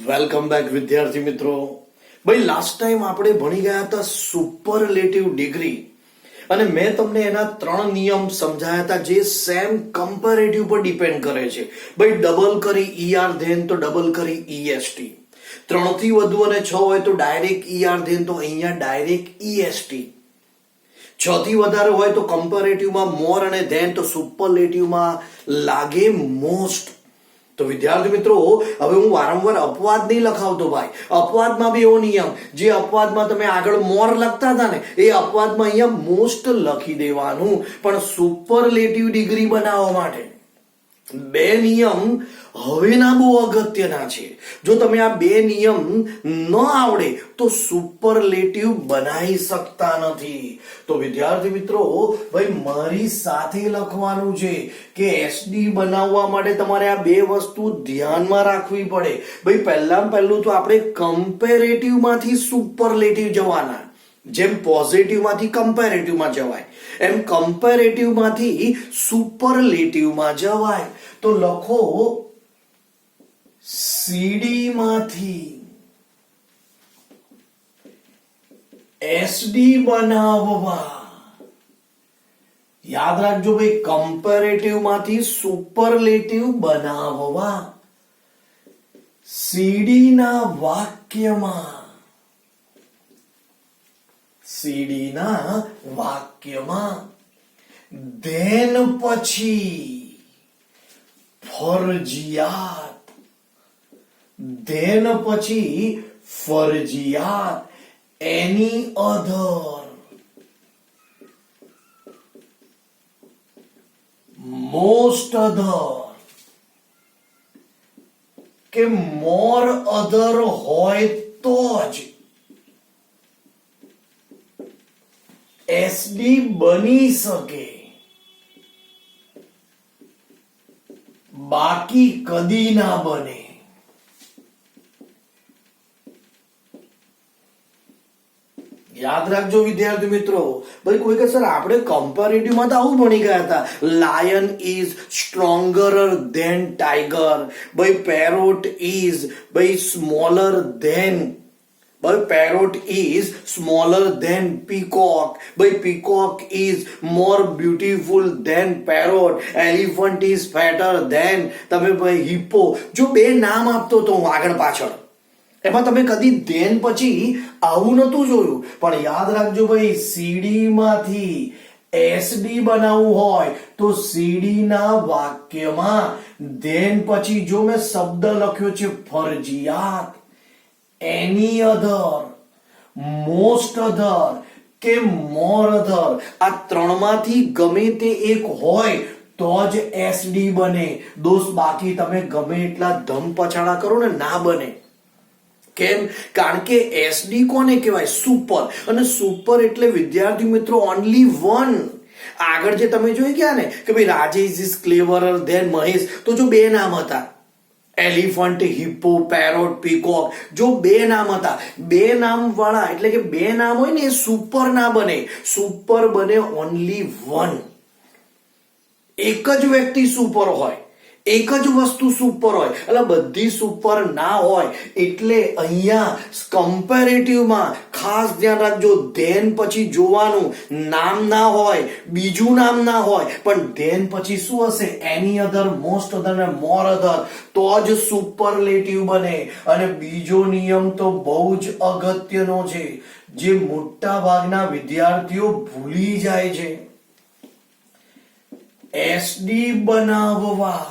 Welcome back વિદ્યાર્થી મિત્રો. ભાઈ લાસ્ટ ટાઈમ આપણે ભણી ગયા હતા સુપરલેટિવ ડિગ્રી અને મેં તમને એના 3 નિયમ સમજાયા હતા જે સેમ કમ્પેરેટિવ પર ડિપેન્ડ કરે છે. ભાઈ ડબલ કરી ઈઆર ધેન તો ડબલ કરી ઈએસટી, 3 થી વધુ અને 6 હોય તો ડાયરેક્ટ ઈઆર ધેન તો અહીંયા ડાયરેક્ટ ઈએસટી, 6 થી વધારે હોય તો કમ્પેરેટિવમાં મોર અને ધેન તો સુપરલેટિવમાં લાગે મોસ્ટ. તો વિદ્યાર્થી મિત્રો, હવે હું વારંવાર અપવાદ નહીં લખાવતો ભાઈ. અપવાદમાં બી એવો નિયમ, જે અપવાદમાં તમે આગળ મોર લખતા હતા ને એ અપવાદમાં અહીંયા મોસ્ટ લખી દેવાનું. પણ સુપરલેટિવ ડિગ્રી બનાવવા માટે 2 નિયમ હવેના બહુ અગત્યના છે. જો તમે આ 2 નિયમ ન આવડે તો સુપરલેટિવ બનાવી શકતા નથી. તો વિદ્યાર્થી મિત્રો, ભાઈ મારી સાથે લખવાનું છે કે એસડી બનાવવા માટે તમારે આ 2 વસ્તુ ધ્યાનમાં રાખવી પડે. ભાઈ પહેલું તો આપણે કમ્પેરેટિવ માંથી સુપરલેટિવ જવાના. જેમ પોઝિટિવ માંથી કમ્પેરેટિવ માં જવાય એમ કમ્પેરેટિવ માંથી સુપરલેટિવ માં જવાય. તો લખો સીડી માંથી એસડી બનાવવા. યાદ રાખજો ભાઈ, કમ્પેરેટિવ માંથી સુપરલેટિવ બનાવવા. સીડી ના વાક્યમાં ધેન પછી ફરજિયાત એની અધર મોસ્ટ અધર કે મોર અધર હોય તો જ એસડી બની શકે, બાકી કદી ના બને. યાદ રાખજો વિદ્યાર્થી મિત્રો. ભાઈ કોઈ કે સર આપણે કમ્પેરેટિવ માં તો આવું ભણી ગયા હતા, lion is stronger than tiger. ભાઈ parrot is smaller than parrot is smaller than peacock. Peacock is more beautiful than parrot. Elephant is fatter than hippo. જો 2 નામ આપતો તો હું આગળ પાછળ, એમાં તમે કદી ધેન પછી આવું નતું જોયું. પણ યાદ રાખજો ભાઈ, સીડી માંથી એસડી બનાવવું હોય તો સીડી ના વાક્યમાં ધેન પછી જો મેં શબ્દ લખ્યો છે ફરજિયાત, એની અધર, મોસ્ટ અધર કે મોર અધર, આ 3 માંથી ગમે તે એક હોય તો જ એસડી બને દોસ્ત. બાકી તમે ગમે એટલા ધમ પછાડા કરો ને ના બને. કેમ? કારણ કે એસડી કોને કહેવાય? સુપર. અને સુપર એટલે વિદ્યાર્થી મિત્રો ઓનલી 1. આગળ જે તમે જોઈ ગયા ને કે ભાઈ Rajesh is cleverer than Mahesh, તો જો 2 નામ હતા, એલિફન્ટ, હિપ્પો, પેરોટ, પીકોક, જો 2 નામ હતા, 2 નામ વાળા એટલે કે 2 નામ હોય ને એ સુપર ના બને. સુપર બને ઓનલી 1. એક જ વ્યક્તિ સુપર હોય, એક જ વસ્તુ સુપર હોય, એટલે બધી સુપર ના હોય. એટલે અહીંયા કમ્પેરેટિવમાં ખાસ ધ્યાન રાખજો, ધેન પછી જોવાનું નામ ના હોય, બીજું નામ ના હોય, પણ ધેન પછી શું હશે? એની અધર, મોસ્ટ અધર અને મોર અધર, તો જ સુપરલેટિવ બને. અને બીજો નિયમ તો બહુ જ અગત્યનો છે, જે મોટા ભાગના વિદ્યાર્થીઓ ભૂલી જાય છે. એસડી બનાવવા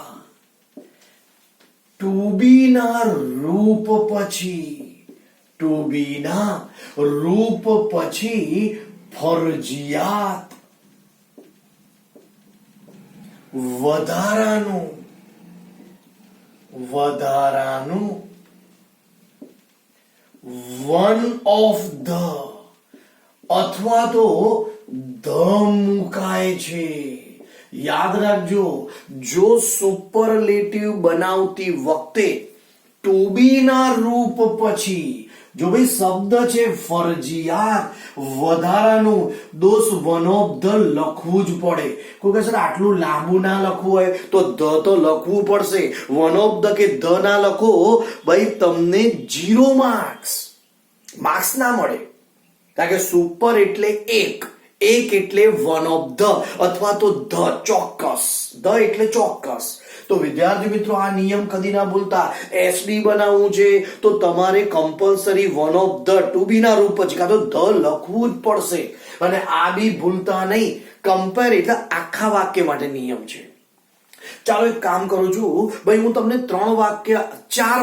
ટુ બી ના રૂપ પછી ફરજિયાત વધારાનું વન ઓફ ધ અથવા તો ધ મુકાય છે. યાદ રાખજો, જો સુપરલેટિવ બનાવતી વખતે ટુ બી ના રૂપ પછી જો ભાઈ શબ્દ છે ફરજિયાત વધારાનું દોષ વન ઓફ ધ લખવું જ પડે. કોઈ કહે સર આટલું લાંબુ ના લખવું હોય તો ધ તો લખવું પડશે. વન ઓફ ધ કે ધ ના લખો ભાઈ તમને 0 માર્ક્સ ના મળે. કારણ કે સુપર એટલે એક એટલે વન ઓફ ધ અથવા તો ધ ચોક્કસ. ધ એટલે ચોક્કસ. તો વિદ્યાર્થી મિત્રો આ નિયમ કદી ના ભૂલતા. એસડી બનાવવું છે તો તમારે compulsory one of the two B ના રૂપ પછી કાં તો ધ લખવું જ પડશે. અને આ બી ભૂલતા નહીં. કમ્પેર એટલે આખા વાક્ય માટે નિયમ છે. ચાલો એક કામ કરું છું ભાઈ, હું તમને 4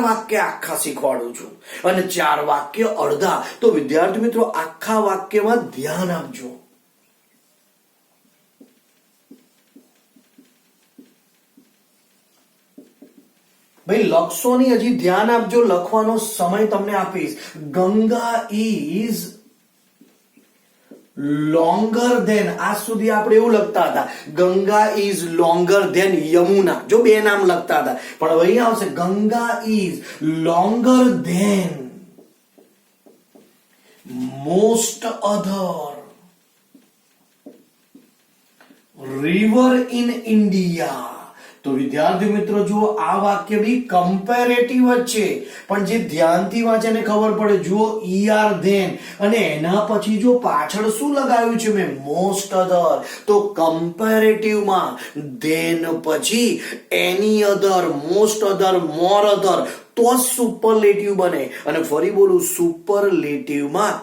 વાક્ય આખા શીખવાડું છું અને 4 વાક્ય અડધા. તો વિદ્યાર્થી મિત્રો આખા વાક્યમાં ધ્યાન આપજો. ભાઈ લખશો નહીં, હજી ધ્યાન આપજો. લખવાનો સમય તમને આપીશ. Ganga is longer than. આજ સુધી આપણે એવું લખતા હતા Ganga is longer than Yamuna. જો 2 નામ લખતા હતા, પણ હવે અહીંયા આવશે Ganga is longer than most other river in India. તો વિદ્યાર્થી મિત્રો જુઓ આ વાક્ય બી કમ્પેરેટિવ જ છે, પણ જે ધ્યાનથી વાંચે એને ખબર પડે. જુઓ ઈઆર ધેન અને એના પછી જો પાછળ શું લગાવ્યું છે મેં, મોસ્ટ અધર. તો કમ્પેરેટિવમાં ધેન પછી એની અધર, મોસ્ટ અધર, મોર અધર તો સુપરલેટિવ બને. અને ફરી બોલું, સુપરલેટિવમાં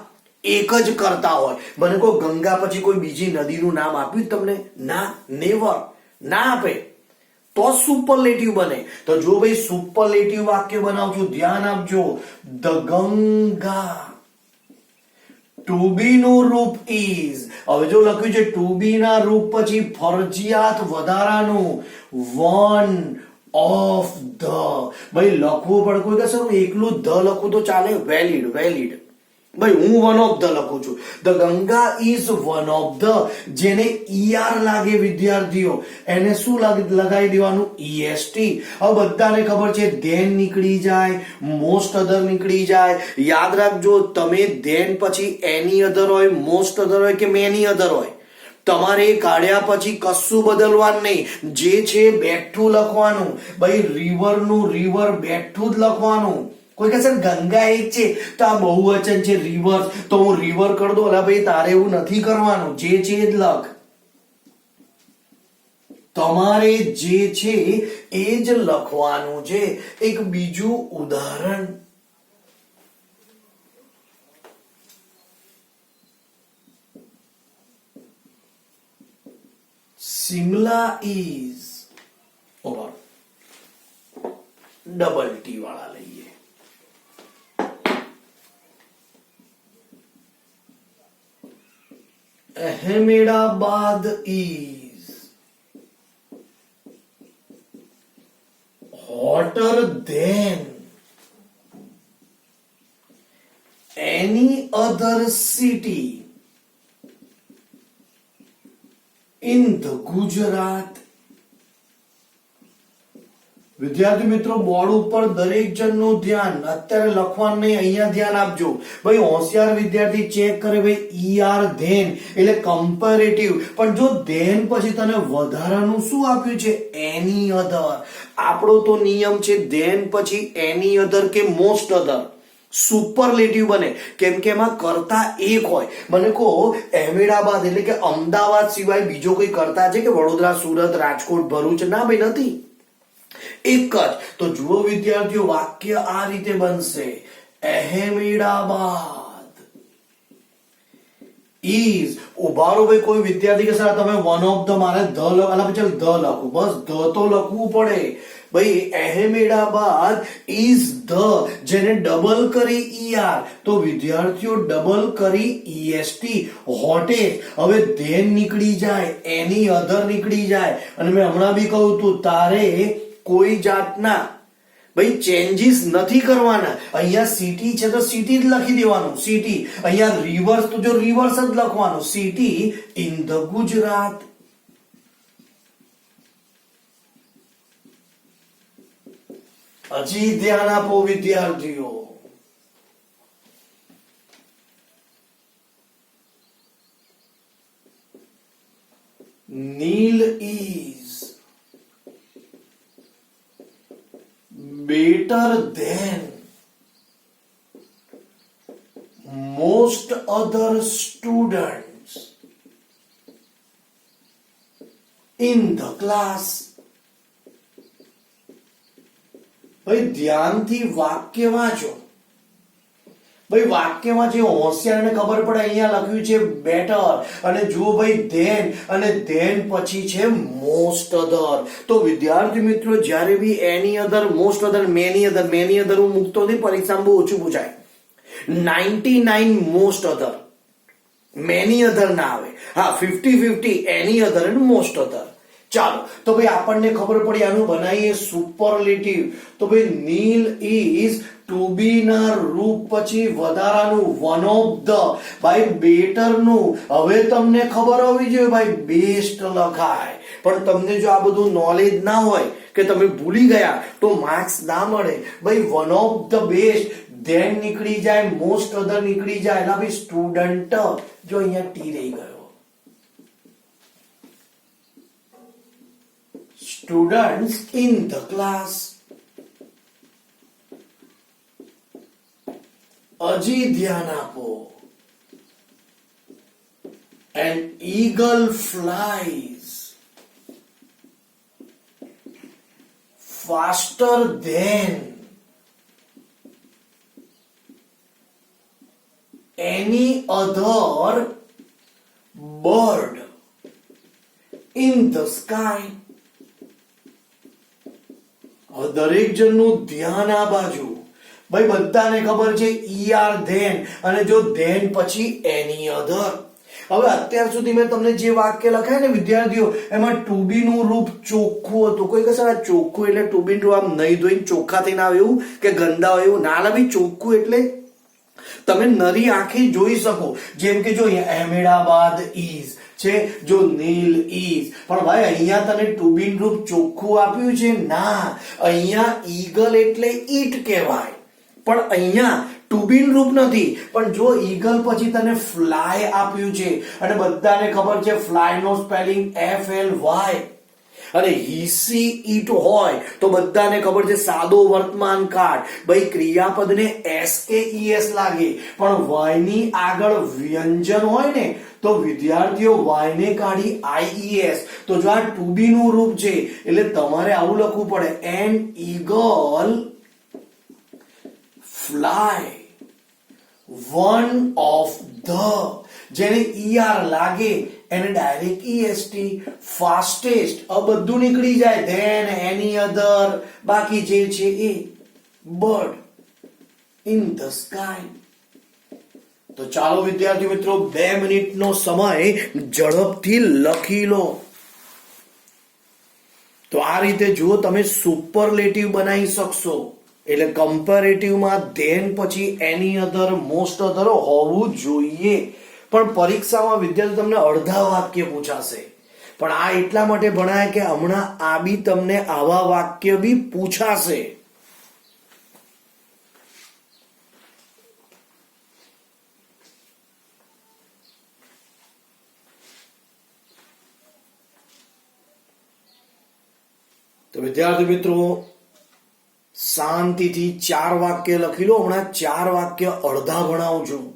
એક જ કરતા હોય. બને કોઈ ગંગા પછી કોઈ બીજી નદીનું નામ આપ્યું તમને? ના, નેવર, ના આપે. તો સુપરલેટિવ બને. તો જો ભાઈ સુપરલેટિવ વાક્ય બનાવજો, ધ્યાન આપજો. ધ ગંગા ટુ બી નું રૂપ ઇઝ. હવે જો લખ્યું છે ટુ બી ના રૂપ પછી ફરજિયાત વધારાનું વન ઓફ ધ. ભાઈ લખવું પડે. કોઈ કહેશે હું એકલું ધ લખું તો ચાલે? વેલિડ. ભાઈ હું વન ઓફ ધ લખું છું. The Ganga is one of the. જેને ઈઆર લાગે વિદ્યાર્થીઓ એને શું લગાવી દેવાનું? ઈએસટી. હવે બધાને ખબર છે ધેન નીકળી જાય, મોસ્ટ અધર નીકળી જાય. યાદ રાખજો, તમે ધેન પછી એની અધર હોય, મોસ્ટ અધર હોય કે મેની અધર હોય, તમારે કાઢ્યા પછી કશું બદલવાનું નહીં. જે છે બેઠું લખવાનું. ભાઈ રિવરનું રિવર બેઠું જ લખવાનું. કોઈ કહે છે ગંગા એક છે તો આ બહુવચન છે રિવર, તો હું રિવર કરી દઉં. અલા ભાઈ તારે એવું નથી કરવાનું. જે છે એ જ લખ. તમારે જે છે એ જ લખવાનું છે. એક બીજું ઉદાહરણ, સિમલા ઇઝ ડબલ ટી વાળા લઈએ. Ahmedabad is hotter than any other city in the Gujarat. વિદ્યાર્થી મિત્રો બોર્ડ ઉપર દરેક જણનું ધ્યાન. અત્યારે લખવાનું નહીં, અહીંયા ધ્યાન આપજો. ભાઈ હોશિયાર વિદ્યાર્થી ચેક કરે ભાઈ ઈઆર ધેન એટલે કમ્પેરેટિવ, પણ જો ધેન પછી તને વધારાનું શું આપ્યું છે? એની અધર. આપણો તો નિયમ છે ધેન પછી એની અધર કે મોસ્ટ અધર સુપરલેટિવ બને, કેમ કે એમાં કરતા એક હોય. મને કહો અહેમદાબાદ એટલે કે અમદાવાદ સિવાય બીજો કોઈ કરતા છે કે વડોદરા, સુરત, રાજકોટ, ભરૂચ? ના ભાઈ નથી, એક જ. તો જુઓ વિદ્યાર્થીઓ વાક્ય આ રીતે બનશે. અહેમદાબાદ ઇઝ. ઉભારો ભાઈ કોઈ વિદ્યાર્થી કે સર તમે વન ઓફ ધ મારે ધ લખો, ધ લખું, બસ ધ તો લખવું પડે. ભાઈ અહેમદાબાદ ઇઝ ધ, જેને ડબલ કરી ઈઆર તો વિદ્યાર્થીઓ ડબલ કરી ઈએસટી હોટેલ. હવે ધેન નીકળી જાય, એની અધર નીકળી જાય. અને મેં હમણાં બી કહ્યું તું તારે કોઈ જાતના ભાઈ ચેન્જીસ નથી કરવાના. અહીંયા સિટી છે તો સિટી જ લખી દેવાનું, સિટી. અહીંયા રિવર્સ તો જો રિવર્સ જ લખવાનું, સિટી ઇન ધ ગુજરાત. હજી ધ્યાન આપો વિદ્યાર્થીઓ. Neil is better than most other students in the class. ભાઈ ધ્યાનથી વાક્ય વાંચો. ભાઈ વાક્યમાં જે હોશિયારને ખબર પડે અહીંયા લખ્યું છે બેટર અને જુઓ ભાઈ ધેન અને ધેન પછી છે મોસ્ટ અધર. તો વિદ્યાર્થી મિત્રો જ્યારે બી એની અધર મોસ્ટ અધર મેની અધર હું મૂકતો નથી, પરીક્ષામાં બહુ ઓછું પૂછાય. 99 મોસ્ટ અધર, મેની અધર ના આવે. હા 50-50 એની અધર અને મોસ્ટ અધર. ચાલો તો ભાઈ આપણને ખબર પડી આનું બનાવીએ સુપરલેટિવ. તો ભાઈ નીલ ઇઝ ટુ બી ના રૂપ પછી વધારાનું વન ઓફ ધ. ભાઈ બેટર નું હવે તમને ખબર હોવી જોઈએ ભાઈ બેસ્ટ લખાય. પણ તમને જો આ બધું નોલેજ ના હોય કે તમે ભૂલી ગયા તો માર્ક્સ ના મળે. ભાઈ one of the best, then નીકળી જાય, મોસ્ટ અધર નીકળી જાય એટલે ભાઈ સ્ટુડન્ટ જો અહીંયા ટી રહી ગયો. Students in the class. હજી ધ્યાન આપો. An eagle flies faster than any other bird in the sky. દરેક જણનું ધ્યાન આ બાજુ. ભાઈ બધાને ખબર છે ઈઆર ધેન અને જો ધેન પછી એની અધર. હવે અત્યાર સુધી મેં તમને જે વાક્ય લખાય ને વિદ્યાર્થીઓ એમાં ટુ બી નું રૂપ ચોખ્ખું હતું. કોઈ કહેશે આ ચોખ્ખું એટલે ટુ બી નું આમ નહીં ધોઈને ચોખ્ખા થઈને આવે એવું કે ગંદા હોય એવું ના. ભાઈ ચોખ્ખું એટલે તમે નરી આંખે જોઈ શકો. જેમ કે જો અહીંયા અહેમદાબાદ ઇઝ છે, જો નીલ ઇઝ. પણ ભાઈ અહીંયા તને ટુ બી રૂપ ચોખ્ખું આપ્યું છે ના. અહીંયા ઈગલ એટલે ઈટ કહેવાય પણ અહીંયા ટુ બી રૂપ નથી. પણ જો ઈગલ પછી તને ફ્લાય આપ્યું છે અને બધાને ખબર છે ફ્લાય નો સ્પેલિંગ FLY અને હીસી ઈટ હોય તો બધાને ખબર છે સાદો વર્તમાન કાળ. ભાઈ ક્રિયાપદને SKES લાગે પણ વાય ની આગળ વ્યંજન હોય ને તો વિદ્યાર્થીઓ વાય ને કાઢી IES. તો જો આ ટુ બી નું રૂપ છે એટલે તમારે આવું લખવું પડે N eagle fly one of the. જેને ER લાગે એને ડાયરેક્ટ EST ફાસ્ટેસ્ટ આ બધું નીકળી જાય. ધેન એની અધર બાકી જે છે એ બર્ડ ઇન ધ સ્કાય. તો ચાલો વિદ્યાર્થી મિત્રો 2 મિનિટનો સમય ઝડપથી લખી લો. તો આ રીતે જો તમે સુપરલેટિવ બનાવી શકશો એટલે કમ્પેરેટિવમાં ધેન પછી એની અધર મોસ્ટ અધર હોવું જોઈએ. પણ પરીક્ષામાં વિદ્યાર્થી તમને અડધા વાક્ય પૂછાશે. પણ આ એટલા માટે ભણાય કે હમણાં આ બી તમને આવા વાક્ય બી પૂછાશે. તો વિદ્યાર્થી મિત્રો શાંતિથી 4 વાક્ય લખી લો. હમણાં 4 વાક્ય અડધા ભણાવું છું.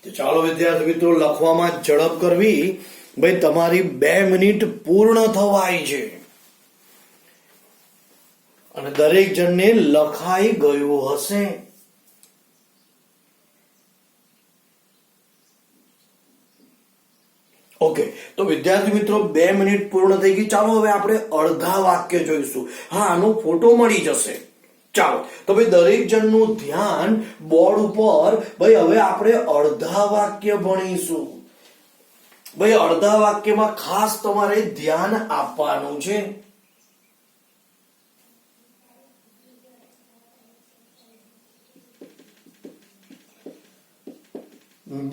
તો ચાલો વિદ્યાર્થી મિત્રો, લખવામાં ઝડપ કરવી. ભાઈ તમારી 2 મિનિટ પૂર્ણ થવાય છે અને દરેક જણને લખાઈ ગયું હશે. ઓકે, તો વિદ્યાર્થી મિત્રો 2 મિનિટ પૂર્ણ થઈ ગઈ. ચાલો હવે આપણે અડધા વાક્ય જોઈશું. હા, આનો ફોટો મળી જશે. ચાલો, તો ભાઈ દરેક જણનું ધ્યાન બોર્ડ ઉપર. ભાઈ હવે આપણે અડધા વાક્ય ભણીશું. ભાઈ અડધા વાક્યમાં ખાસ તમારે ધ્યાન આપવાનું છે.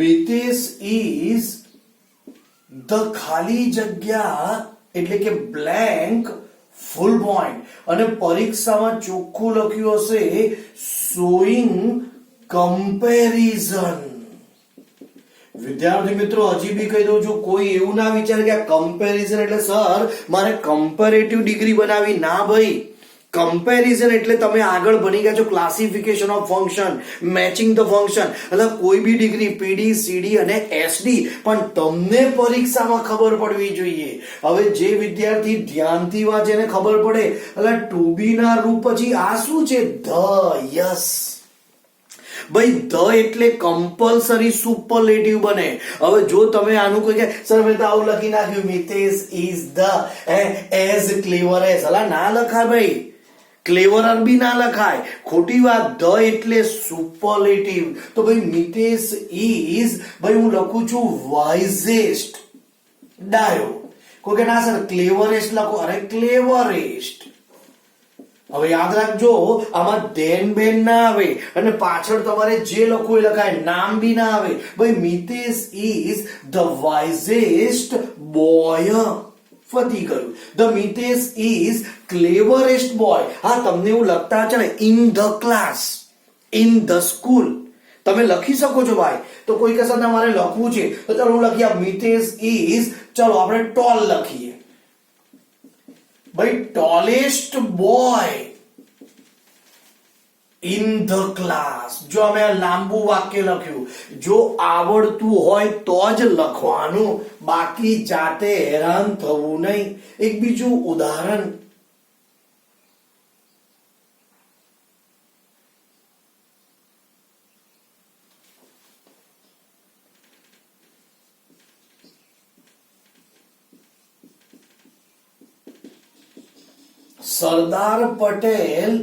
Bitesh is the ખાલી જગ્યા એટલે કે બ્લેન્ક ફૂલ પોઈન્ટ. અને પરીક્ષામાં ચોખ્ખું લખ્યું હશે શોઈંગ કમ્પેરિઝન. વિદ્યાર્થી મિત્રો, હજી બી કહી દઉં છું, કોઈ એવું ના વિચારે કે આ કમ્પેરિઝન એટલે સર મારે કમ્પેરેટિવ ડિગ્રી બનાવી. ના ભાઈ, કમ્પેરિઝન એટલે તમે આગળ ભણી ગયા છો classification of function, matching the function, એટલે કોઈ બી ડિગ્રી પીડી, સીડી અને એસડી, પણ તમને પરીક્ષામાં ખબર પડવી જોઈએ. હવે જે વિદ્યાર્થી ધ્યાનથી વાંચે એને ખબર પડે એટલે ટુ બી ના રૂપ પછી આ શું છે? ધ. યસ ભાઈ, ધ એટલે કમ્પલસરી સુપરલેટિવ બને. હવે જો તમે આનું કોઈ કે સર મેં તો આવું લખી નાખ્યું, Mitesh is the as clever as. અલા ના લખાય ભાઈ, ક્લેવરર બી ના લખાય, ખોટી વાત. ધ એટલે સુપરલેટિવ. તો ભાઈ મિતેશ ઇઝ, ભાઈ હું લખું છું વાઇઝેસ્ટ, ડાયો. કોઈ કે ના સર ક્લેવરેસ્ટ લખો. અરે ક્લેવરેસ્ટ. હવે યાદ રાખજો, આમાં ધેન બેન ના આવે અને પાછળ તમારે જે લખવું એ લખાય, નામ બી ના આવે. ભાઈ મિતેશ ઇઝ ધ વાઇઝેસ્ટ બોય. ફતી ગયું. The Mitesh is cleverest boy. હા, તમને એવું લખતા છે ને in the class, in the school, તમે લખી શકો છો ભાઈ. તો કોઈ કહેશે તમારે લખવું છે તો ચાલો હું લખીએ મિતેશ ઇઝ, ચાલો આપણે ટોલ લખીએ. ભાઈ tallest boy in the class. જો અમે લાંબુ વાક્ય લખ્યું, જો આવડતું હોય તો જ લખવાનું, બાકી જાતે હેરાન થવું નહીં. એક બીજું ઉદાહરણ, Sardar Patel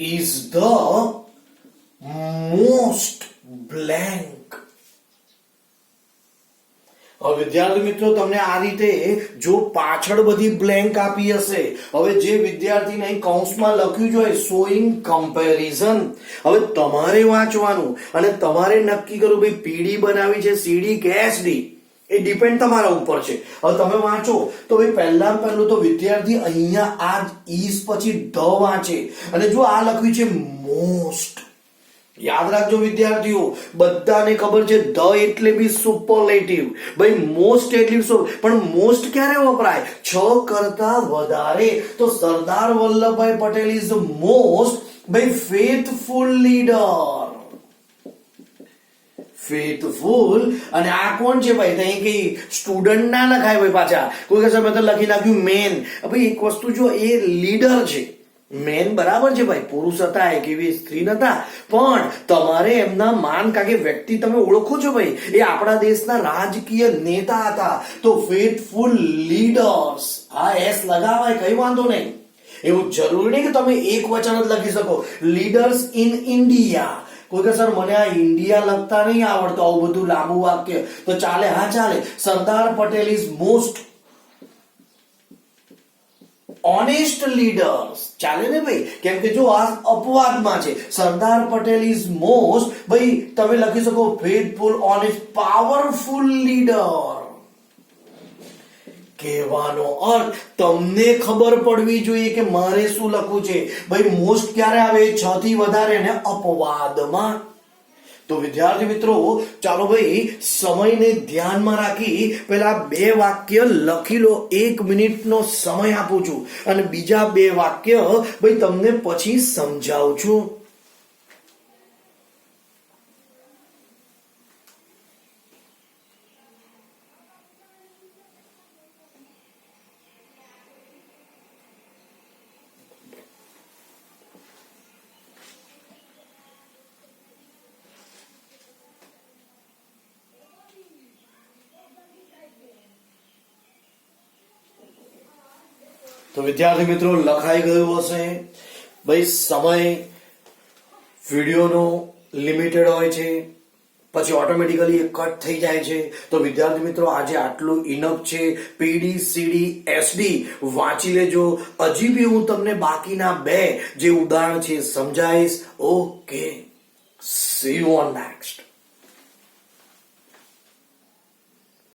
is the most blank. હવે વિદ્યાર્થી મિત્રો, તમને આ રીતે જો પાછળ બધી બ્લેન્ક આપી હશે, હવે જે વિદ્યાર્થીને અહીં કૌંસમાં લખ્યું છે શોઈંગ કમ્પેરિઝન, હવે તમારે વાંચવાનું અને તમારે નક્કી કરવું ભાઈ પીડી બનાવી છે, સીડી કે એસડી, એ ડિપેન્ડ તમારા ઉપર છે. હવે તમે વાંચો તો ભાઈ પહેલું તો વિદ્યાર્થી અહીંયા આ ઈઝ પછી ધ વાંચે અને જો આ લખ્યું છે મોસ્ટ. યાદ રાખજો વિદ્યાર્થીઓ, બધાને ખબર છે ધ એટલે બી સુપરલેટિવ. ભાઈ મોસ્ટ એટલે શું? પણ મોસ્ટ ક્યારે વપરાય? 6 કરતા વધારે. તો Sardar Vallabhbhai Patel is the most ભાઈ ફેથફુલ લીડર. ફેથફુલ. અને આ કોણ છે ભાઈ? ત્યાં કઈ સ્ટુડન્ટ ના લખાય ભાઈ. પાછા કોઈ કહેશે મેં તો લખી નાખ્યું મેન. ભાઈ એક વસ્તુ જો, એ લીડર છે. મેન બરાબર છે ભાઈ, પુરુષ હતા એક એવી સ્ત્રી નતા, પણ તમારે એમના માન કાકે વ્યક્તિ તમે ઓળખો છો ભાઈ, એ આપણા દેશના રાજકીય નેતા હતા. તો ફેથફુલ લીડર્સ, આ એસ લગાવાય, કઈ વાંધો નહીં. એવું જરૂરી નહીં કે તમે એક વચન જ લખી શકો. Leaders in India. કોઈ કે સર મને આ ઇન્ડિયા લખતા નહીં આવડતું, આવું બધું લાંબુ વાક્ય, તો ચાલે. હા ચાલે. Sardar Patel is most honest leaders, ચાલે ને ભાઈ? કેમ કે જો આ અપવાદમાં છે. સરદાર પટેલ ઇઝ મોસ્ટ, ભાઈ તમે લખી શકો ફેથફુલ, ઓનેસ્ટ, પાવરફુલ લીડર. કહેવાનો અર્થ તમને ખબર પડવી જોઈએ કે મારે શું લખવું છે. ભાઈ મોસ્ટ ક્યારે આવે? 6 થી વધારે ને અપવાદમાં. તો વિદ્યાર્થી મિત્રો, ચાલો ભાઈ સમયને ધ્યાનમાં રાખી પેલા 2 વાક્ય લખી લો. 1 મિનિટનો સમય આપું છું અને બીજા 2 વાક્ય ભાઈ તમને પછી સમજાવું છું. તો વિદ્યાર્થી મિત્રો લખાઈ ગયું હશે. ભાઈ સમય વિડીયોનો લિમિટેડ હોય છે, પછી ઓટોમેટિકલી કટ થઈ જાય છે. તો વિદ્યાર્થી મિત્રો આજે આટલું ઇનફ છે. પીડી સીડી એસડી વાંચી લેજો. હજી બી હું તમને બાકીના 2 જે ઉદાહરણ છે સમજાવીશ. Okay, C you on next.